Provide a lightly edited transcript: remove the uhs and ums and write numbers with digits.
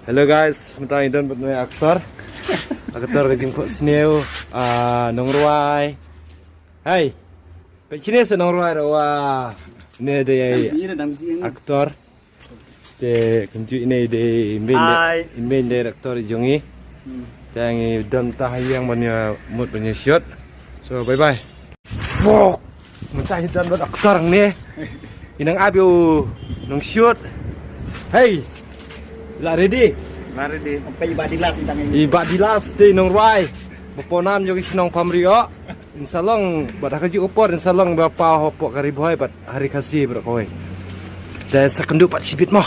Hello guys, minta idon buat aktor. Aktor kejengkut snew, nong ruai. Hai, pecini senong ruai rawa. Ini ada aktor. De kunci ini de imbin de aktor jongi. Jangan dam tahayang punya mood punya shot. So bye bye. Fuck, minta idon buat aktor ni. Inang abiu nong shoot. Hey. Lah ready? Lah ready. Sampai ibadilas intang ini. Ibadilas di nong ruai. Baponam jogi sinong pamrio. Insalong bat kaji upor insalong bapa hopok kariboy bat hari kasih berkoy. Dan sekendu pat sibit mah.